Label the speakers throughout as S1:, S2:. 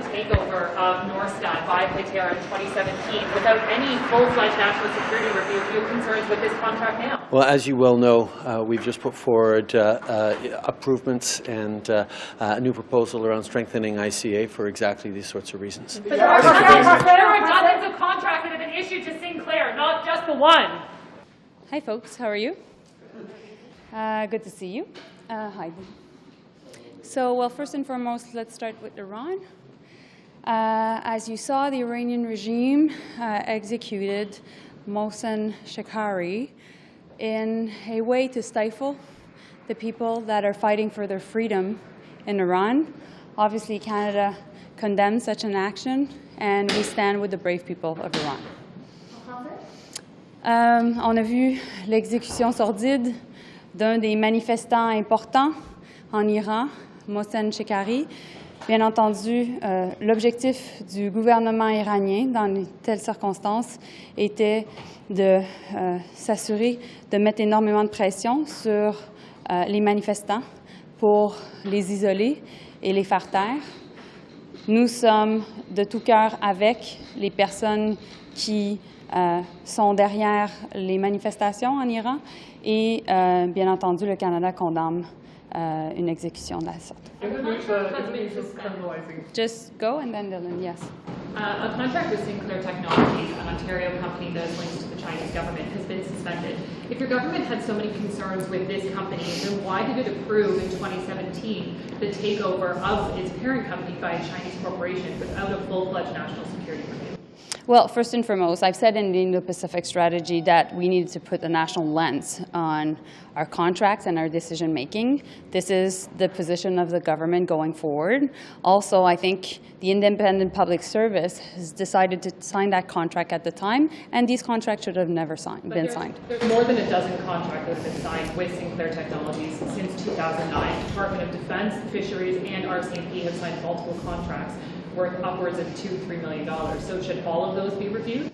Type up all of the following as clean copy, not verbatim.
S1: the takeover of Norstat by Paytera in 2017 without any full-fledged national security review. Do you have concerns with this contract now?
S2: Well, as you well know, we've just put forward improvements and a new proposal around strengthening ICA for exactly these sorts of reasons.
S1: But there are dozens of contracts that have been issued to Sinclair, not just the one.
S3: Hi, folks. How are you? Good to see you. Hi. So, well, first and foremost, let's start with Iran. As you saw, the Iranian regime executed Mohsen Shekari in a way to stifle the people that are fighting for their freedom in Iran. Obviously, Canada condemns such an action, and we stand with the brave people of Iran. On a vu l'exécution sordide d'un des manifestants importants en Iran, Mohsen Shekari. Bien entendu, l'objectif du gouvernement iranien dans de telles circonstances était de s'assurer de mettre énormément de pression sur les manifestants pour les isoler et les faire taire. Nous sommes de tout cœur avec les personnes qui sont derrière les manifestations en Iran et, bien entendu, le Canada condamne une exécution de la sorte. Just go and then Dylan, yes.
S1: A contract with Sinclair Technologies, an Ontario company that is linked to the Chinese government, has been suspended. If your government had so many concerns with this company, then why did it approve in 2017 the takeover of its parent company by a Chinese corporation without a full-fledged national security review?
S3: Well, first and foremost, I've said in the Indo-Pacific strategy that we needed to put a national lens on our contracts and our decision-making. This is the position of the government going forward. Also, I think the Independent Public Service has decided to sign that contract at the time, and these contracts should have never been signed.
S1: There's more than a dozen contracts that have been signed with Sinclair Technologies since 2009. Department of Defense, Fisheries, and RCMP have signed multiple contracts worth upwards of $2–3 million. So should all of those be reviewed?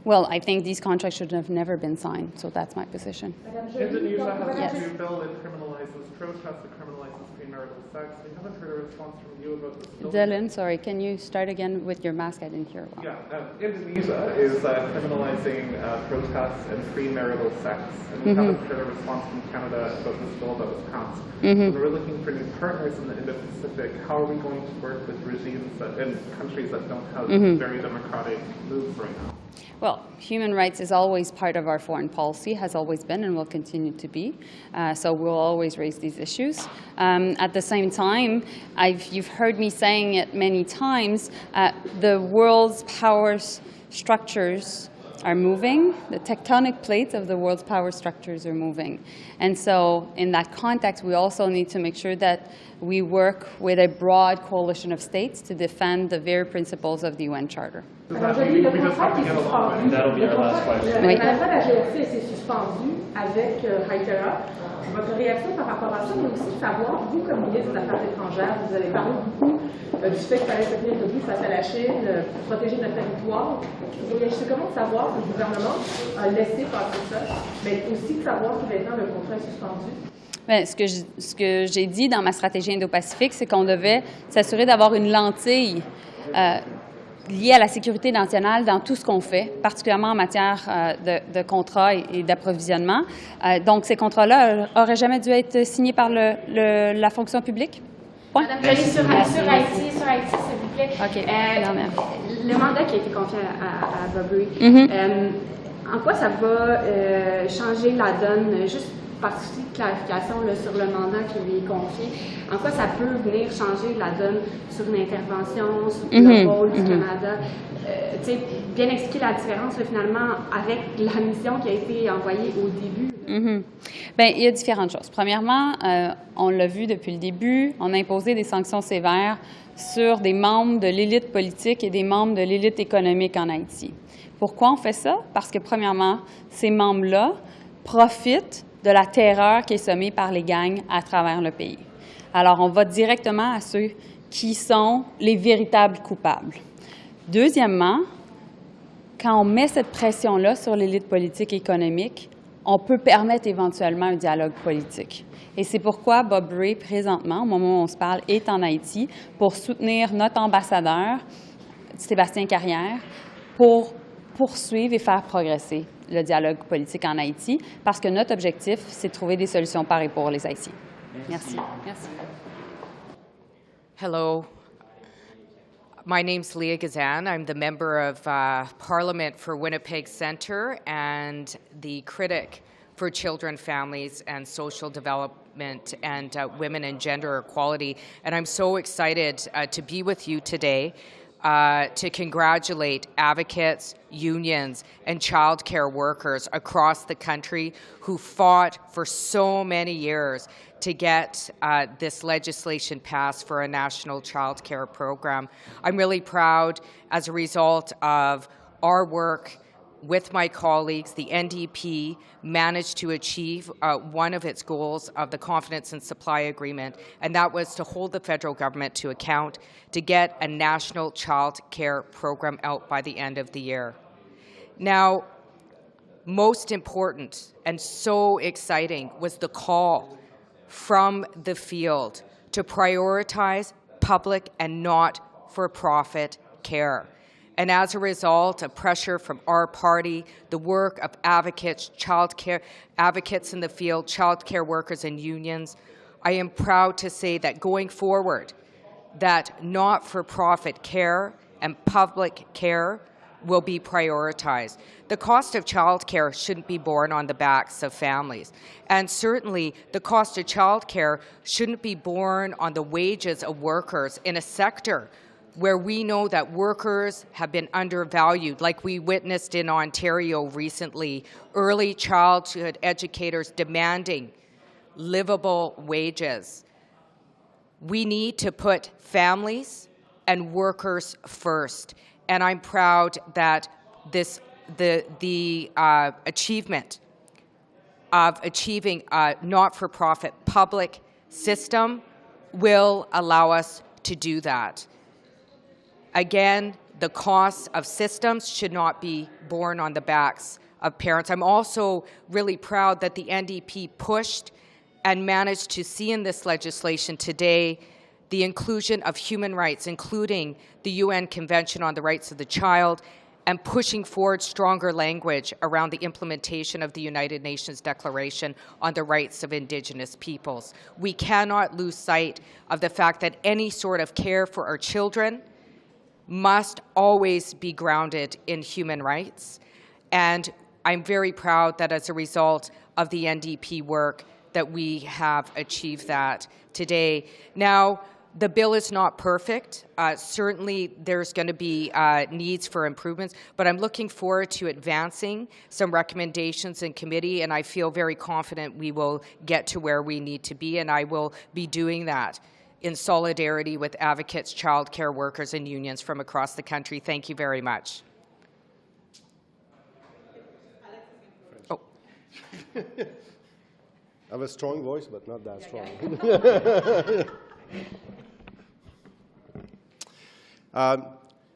S3: Well, I think these contracts should have never been signed, so that's my position.
S4: Indonesia has
S3: Yes.
S4: a new bill that criminalizes protest, that criminalizes premarital sex. We haven't heard a response from you about this bill.
S3: Dylan, sorry, can you start again with your mask? I didn't hear well.
S4: Yeah, Indonesia is criminalizing protests and premarital sex, and we haven't heard a response from Canada about this bill that was passed. When we're looking for new partners in the Indo-Pacific, how are we going to work with regimes and countries that don't have very democratic moves right now?
S3: Well, human rights is always part of our foreign policy, has always been and will continue to be. So we'll always raise these issues. At the same time, you've heard me saying it many times, the world's power structures are moving. The tectonic plates of the world's power structures are moving. And so in that context, we also need to make sure that we work with a broad coalition of states to defend the very principles of the UN Charter.
S4: That'll be our last question.
S3: Oui.
S5: La GRC s'est suspendue avec Paytera. Votre réaction par rapport à ça, mais aussi de savoir, vous, comme ministre des Affaires étrangères, vous avez parlé beaucoup du fait qu'il fallait se tenir debout face à la Chine, protéger notre territoire. Vous réagissez comment de savoir que le gouvernement a laissé passer ça, mais aussi de savoir que maintenant le contrat est suspendu?
S3: Bien, ce que j'ai dit dans ma stratégie Indo-Pacifique, c'est qu'on devait s'assurer d'avoir une lentille liée à la sécurité nationale dans tout ce qu'on fait, particulièrement en matière de contrats et d'approvisionnement. Donc, ces contrats-là n'auraient jamais dû être signés par la fonction publique. Point.
S6: Madame Joly, sur Haïti, s'il vous plaît.
S3: OK.
S6: Le mandat qui a été confié à Boulerice, en quoi ça va changer la donne, juste par souci de clarification là, sur le mandat qui lui est confié, en quoi ça peut venir changer la donne sur une intervention, sur le rôle du Canada? Bien expliquer la différence là, finalement avec la mission qui a été envoyée au début.
S3: Bien, il y a différentes choses. Premièrement, on l'a vu depuis le début, on a imposé des sanctions sévères sur des membres de l'élite politique et des membres de l'élite économique en Haïti. Pourquoi on fait ça? Parce que, premièrement, ces membres-là profitent de la terreur qui est semée par les gangs à travers le pays. Alors, on va directement à ceux qui sont les véritables coupables. Deuxièmement, quand on met cette pression-là sur l'élite politique et économique, on peut permettre éventuellement un dialogue politique. Et c'est pourquoi Bob Ray, présentement, au moment où on se parle, est en Haïti pour soutenir notre ambassadeur, Sébastien Carrière, pour poursuivre et faire progresser le dialogue politique en Haïti, parce que notre objectif, c'est de trouver des solutions pareilles pour les Haïtiens. Merci. Merci.
S7: Hello. My name's Leah Gazan. I'm the member of Parliament for Winnipeg Centre and the critic for children, families, and social development and women and gender equality. And I'm so excited to be with you today to congratulate advocates, unions, and childcare workers across the country who fought for so many years to get this legislation passed for a national childcare program. I'm really proud as a result of our work with my colleagues. The NDP managed to achieve one of its goals of the Confidence and Supply Agreement, and that was to hold the federal government to account to get a national child care program out by the end of the year. Now, most important and so exciting was the call from the field to prioritize public and not-for-profit care. And as a result of pressure from our party, the work of advocates, advocates in the field, child care workers and unions, I am proud to say that going forward, that not-for-profit care and public care will be prioritized. The cost of child care shouldn't be borne on the backs of families. And certainly, the cost of child care shouldn't be borne on the wages of workers in a sector where we know that workers have been undervalued, like we witnessed in Ontario recently, early childhood educators demanding livable wages. We need to put families and workers first, and I'm proud that the achievement of achieving a not-for-profit public system will allow us to do that. Again, the costs of systems should not be borne on the backs of parents. I'm also really proud that the NDP pushed and managed to see in this legislation today the inclusion of human rights, including the UN Convention on the Rights of the Child, and pushing forward stronger language around the implementation of the United Nations Declaration on the Rights of Indigenous Peoples. We cannot lose sight of the fact that any sort of care for our children must always be grounded in human rights. And I'm very proud that as a result of the NDP work that we have achieved that today. Now, the bill is not perfect. Certainly, there's going to be needs for improvements, but I'm looking forward to advancing some recommendations in committee, and I feel very confident we will get to where we need to be, and I will be doing that in solidarity with advocates, childcare workers, and unions from across the country. Thank you very much. Oh.
S8: I have a strong voice, but not that strong.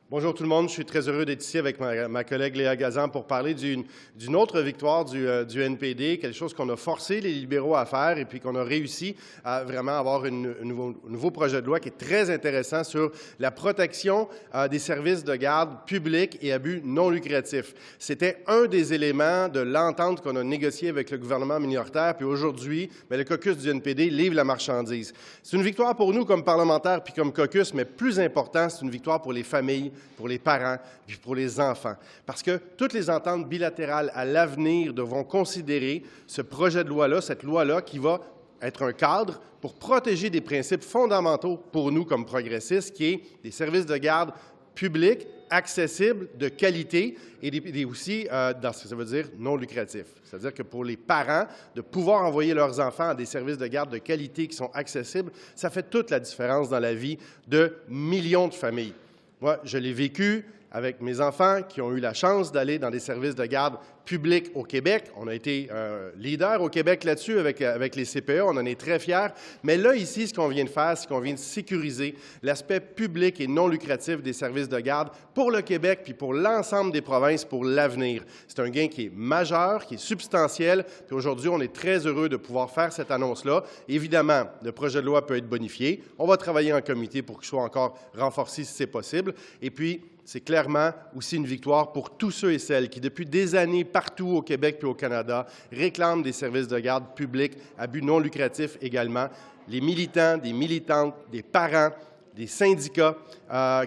S8: Bonjour tout le monde, je suis très heureux d'être ici avec ma collègue Leah Gazan pour parler d'une autre victoire du NPD, quelque chose qu'on a forcé les libéraux à faire et puis qu'on a réussi à vraiment avoir un nouveau projet de loi qui est très intéressant sur la protection des services de garde publics et à but non lucratif. C'était un des éléments de l'entente qu'on a négocié avec le gouvernement minoritaire, puis aujourd'hui, le caucus du NPD livre la marchandise. C'est une victoire pour nous comme parlementaires puis comme caucus, mais plus important, c'est une victoire pour les familles, pour les parents, puis pour les enfants. Parce que toutes les ententes bilatérales à l'avenir devront considérer ce projet de loi-là, cette loi-là qui va être un cadre pour protéger des principes fondamentaux pour nous comme progressistes, qui est des services de garde publics, accessibles, de qualité et aussi, dans ce que ça veut dire, non lucratifs. C'est-à-dire que pour les parents, de pouvoir envoyer leurs enfants à des services de garde de qualité qui sont accessibles, ça fait toute la différence dans la vie de millions de familles. Moi, je l'ai vécu avec mes enfants qui ont eu la chance d'aller dans des services de garde publics au Québec. On a été leader au Québec là-dessus avec les CPE, on en est très fiers. Mais là, ici, ce qu'on vient de faire, c'est qu'on vient de sécuriser l'aspect public et non lucratif des services de garde pour le Québec puis pour l'ensemble des provinces pour l'avenir. C'est un gain qui est majeur, qui est substantiel. Puis aujourd'hui, on est très heureux de pouvoir faire cette annonce-là. Évidemment, le projet de loi peut être bonifié. On va travailler en comité pour qu'il soit encore renforcé si c'est possible. Et puis, c'est clairement aussi une victoire pour tous ceux et celles qui, depuis des années, partout au Québec puis au Canada, réclament des services de garde publics à but non lucratif également. Les militants, des militantes, des parents, des syndicats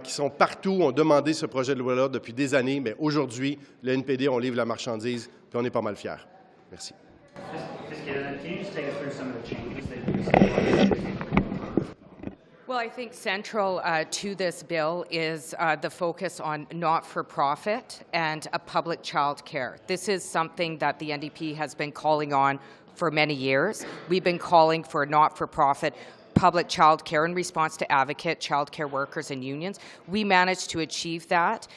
S8: qui sont partout ont demandé ce projet de loi-là depuis des années, mais aujourd'hui, le NPD, on livre la marchandise, puis on est pas mal fiers. Merci.
S7: Well, I think central to this bill is the focus on not-for-profit and public child care. This is something that the NDP has been calling on for many years. We've been calling for not-for-profit public child care in response to advocate child care workers and unions. We managed to achieve that.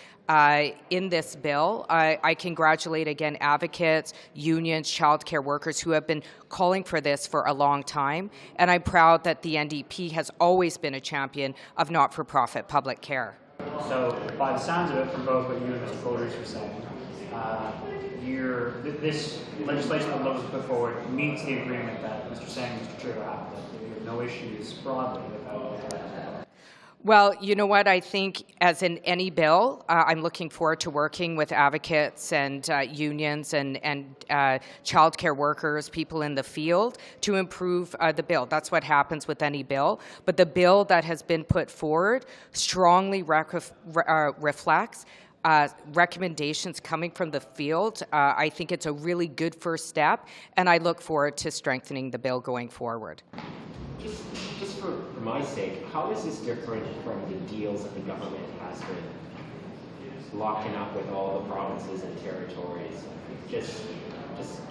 S7: In this bill. I congratulate again advocates, unions, child care workers who have been calling for this for a long time, and I'm proud that the NDP has always been a champion of not-for-profit public care.
S9: So, by the sounds of it, from both what you and Mr. Boulerice were saying, this legislation that was put forward meets the agreement that Mr. Sang and Mr. Trudeau have, that we have no issues broadly with that.
S7: Well, you know what? I think as in any bill, I'm looking forward to working with advocates and unions and child care workers, people in the field, to improve the bill. That's what happens with any bill. But the bill that has been put forward strongly reflects recommendations coming from the field. I think it's a really good first step, and I look forward to strengthening the bill going forward.
S10: Just for my sake, how is this different from the deals that the government has been locking up with all the provinces and territories? Just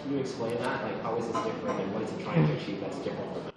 S10: can you explain that? Like, how is this different, and what is it trying to achieve that's different from that?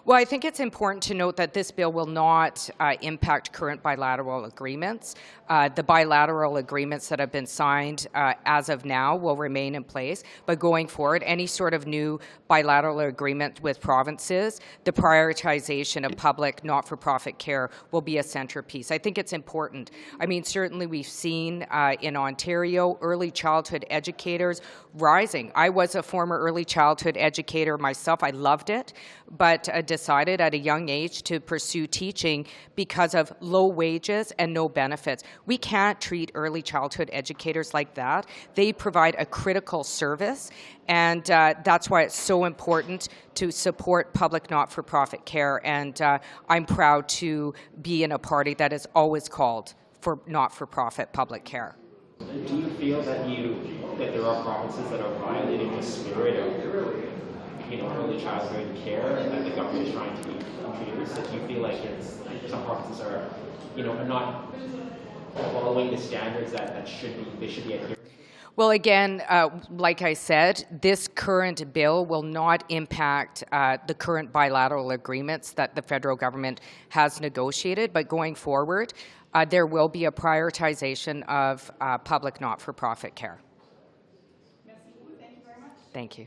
S7: Well, I think it's important to note that this bill will not impact current bilateral agreements. The bilateral agreements that have been signed as of now will remain in place, but going forward, any sort of new bilateral agreement with provinces, the prioritization of public not-for-profit care will be a centerpiece. I think it's important. I mean, certainly we've seen in Ontario early childhood educators rising. I was a former early childhood educator myself. I loved it, but decided at a young age to pursue teaching because of low wages and no benefits. We can't treat early childhood educators like that. They provide a critical service, and that's why it's so important to support public not-for-profit care, and I'm proud to be in a party that has always called for not-for-profit public care.
S10: Do you feel that there are provinces that are violating the spirit of early childhood care that the government is trying to introduce? Do you feel like some provinces are not following the standards that they should be adhering?
S7: Well, again, like I said, this current bill will not impact the current bilateral agreements that the federal government has negotiated, but going forward, there will be a prioritization of public not-for-profit care. Thank you.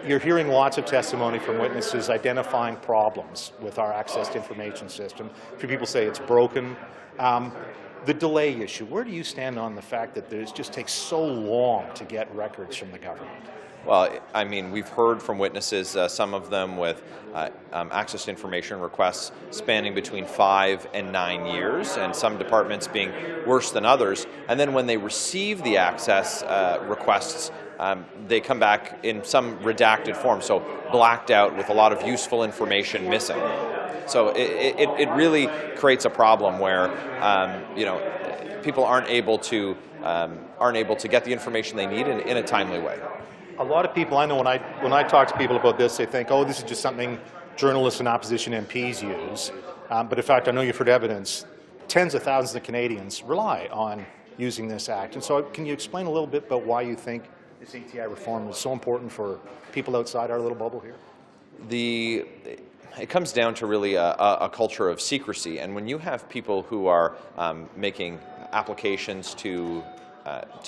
S11: You're hearing lots of testimony from witnesses identifying problems with our access to information system. A few people say it's broken. The delay issue, where do you stand on the fact that it just takes so long to get records from the government?
S12: Well, I mean, we've heard from witnesses, some of them with access to information requests spanning between 5 and 9 years, and some departments being worse than others. And then when they receive the access requests, they come back in some redacted form, so blacked out with a lot of useful information missing. So it really creates a problem where people aren't able to get the information they need in a timely way.
S11: A lot of people I know, when I talk to people about this, they think, oh, this is just something journalists and opposition MPs use. But in fact, I know you've heard evidence. Tens of thousands of Canadians rely on using this act. And so can you explain a little bit about why you think this ATI reform is so important for people outside our little bubble here?
S12: It comes down to really a culture of secrecy, and when you have people who are making applications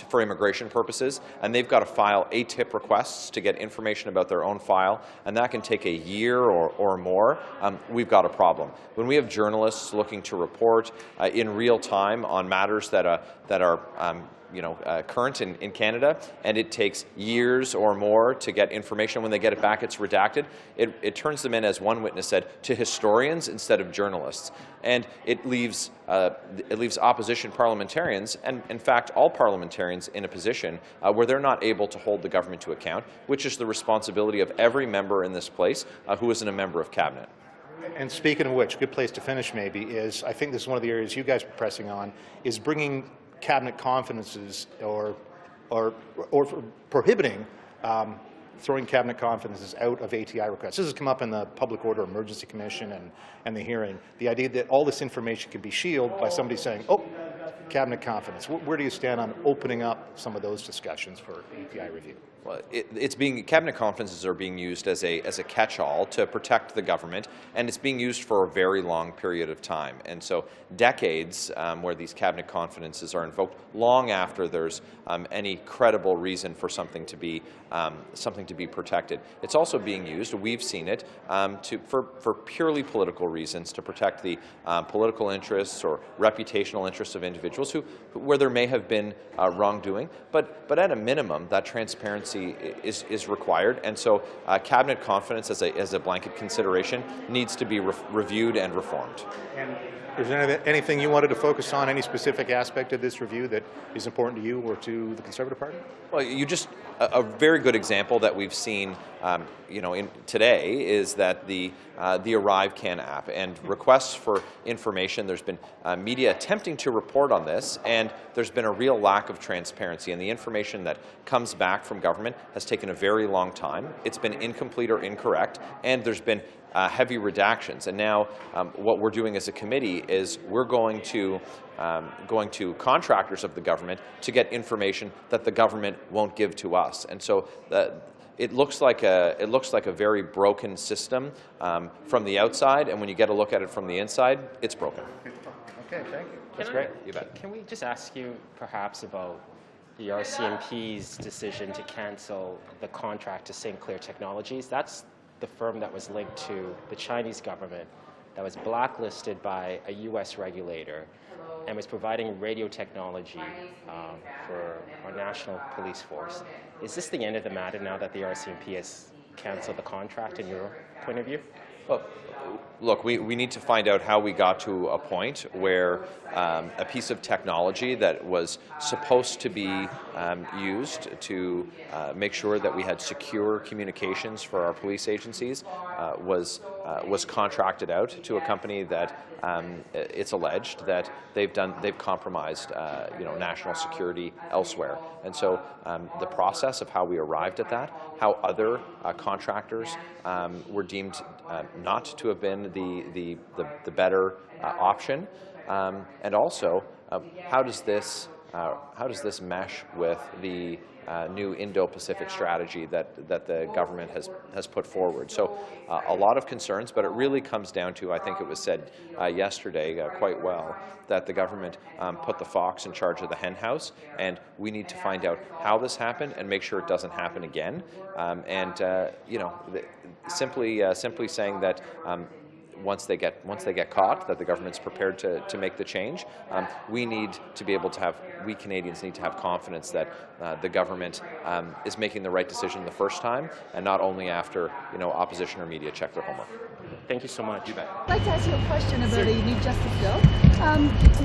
S12: for immigration purposes, and they've got to file ATIP requests to get information about their own file, and that can take a year or more. We've got a problem. When we have journalists looking to report in real time on matters that are current in Canada, and it takes years or more to get information. When they get it back, it's redacted. It turns them in, as one witness said, to historians instead of journalists. And it leaves opposition parliamentarians, and in fact all parliamentarians, in a position where they're not able to hold the government to account, which is the responsibility of every member in this place who isn't a member of cabinet.
S11: And speaking of which, a good place to finish maybe is, I think this is one of the areas you guys are pressing on, is bringing cabinet confidences or prohibiting throwing cabinet confidences out of ATI requests. This has come up in the Public Order Emergency Commission and the hearing. The idea that all this information can be shielded by somebody saying, oh, cabinet confidence. Where do you stand on opening up some of those discussions for ATI review?
S12: Well, cabinet conferences are being used as a catch-all to protect the government, and it's being used for a very long period of time. And so decades where these cabinet confidences are invoked, long after there's any credible reason for something to be protected. It's also being used, we've seen it, for purely political reasons, to protect the political interests or reputational interests of individuals where there may have been wrongdoing. But at a minimum, that transparency is required, and so cabinet confidence as a blanket consideration needs to be reviewed and reformed.
S11: And is there anything you wanted to focus on, any specific aspect of this review that is important to you or to the Conservative Party?
S12: Well, a very good example that we've seen today is that the ArriveCan app and requests for information. There's been media attempting to report on this, and there's been a real lack of transparency, and the information that comes back from government has taken a very long time. It's been incomplete or incorrect, and there's been heavy redactions. And now what we're doing as a committee is we're going to contractors of the government to get information that the government won't give to us. And so it looks like a very broken system from the outside, and when you get a look at it from the inside, it's broken.
S11: Okay, thank you.
S12: That's great. You bet.
S13: Can we just ask you perhaps about the RCMP's decision to cancel the contract to St. Clair Technologies? That's the firm that was linked to the Chinese government, that was blacklisted by a U.S. regulator, and was providing radio technology for our national police force. Is this the end of the matter now that the RCMP has canceled the contract, in your point of view?
S12: Well, look, we need to find out how we got to a point where a piece of technology that was supposed to be used to make sure that we had secure communications for our police agencies was contracted out to a company that it's alleged that they've compromised national security elsewhere. And so the process of how we arrived at that, how other contractors were deemed not to have been the better option, and also how does this mesh with the new Indo-Pacific strategy that the government has put forward. So a lot of concerns, but it really comes down to, I think it was said yesterday quite well, that the government put the fox in charge of the hen house, and we need to find out how this happened and make sure it doesn't happen again. Simply saying that once they get caught, that the government's prepared to make the change. We Canadians need to have confidence that the government is making the right decision the first time, and not only after opposition or media check their homework.
S13: Thank you so much.
S12: You bet.
S14: I'd like to ask you a question about a new justice bill.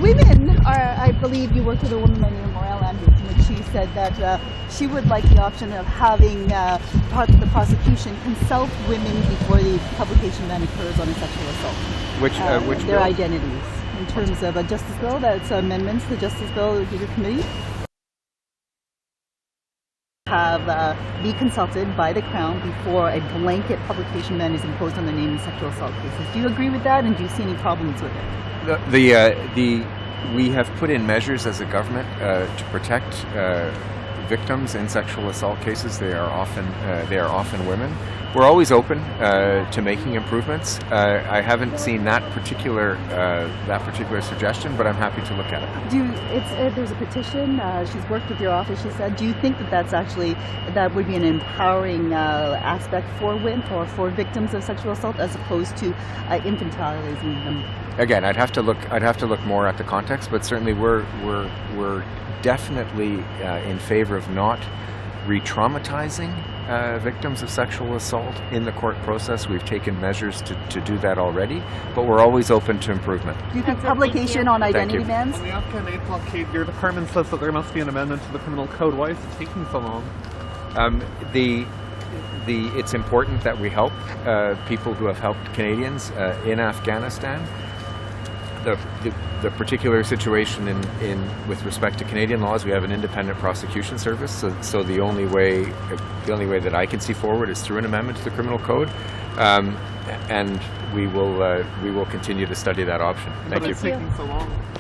S14: Women are, I believe you worked with a woman by the name of Morel Andrews, in which she said that she would like the option of having the prosecution consult women before the publication ban occurs on a sexual assault.
S15: Which
S14: their
S15: bill?
S14: identities, in terms of a justice bill, that's amendments to the justice bill that your committee have be consulted by the Crown before a blanket publication ban is imposed on the name of sexual assault cases. Do you agree with that, and do you see any problems with it?
S15: We have put in measures as a government to protect victims in sexual assault cases. They are often women. We're always open to making improvements. I haven't seen that particular suggestion, but I'm happy to look at it.
S14: There's a petition. She's worked with your office. She said. Do you think that would be an empowering aspect for women or for victims of sexual assault, as opposed to infantilizing them?
S15: Again, I'd have to look more at the context, but certainly we're definitely in favor of not re-traumatizing victims of sexual assault in the court process. We've taken measures to do that already, but we're always open to improvement.
S14: Do you think publication on identity bans?
S4: On the Afghan aid blockade, your department says that there must be an amendment to the criminal code. Why is it taking so long?
S15: It's important that we help people who have helped Canadians in Afghanistan. The particular situation with respect to Canadian laws, we have an independent prosecution service. So the only way that I can see forward is through an amendment to the criminal code, and we will continue to study that option. Thank you.
S4: But it's taking so long.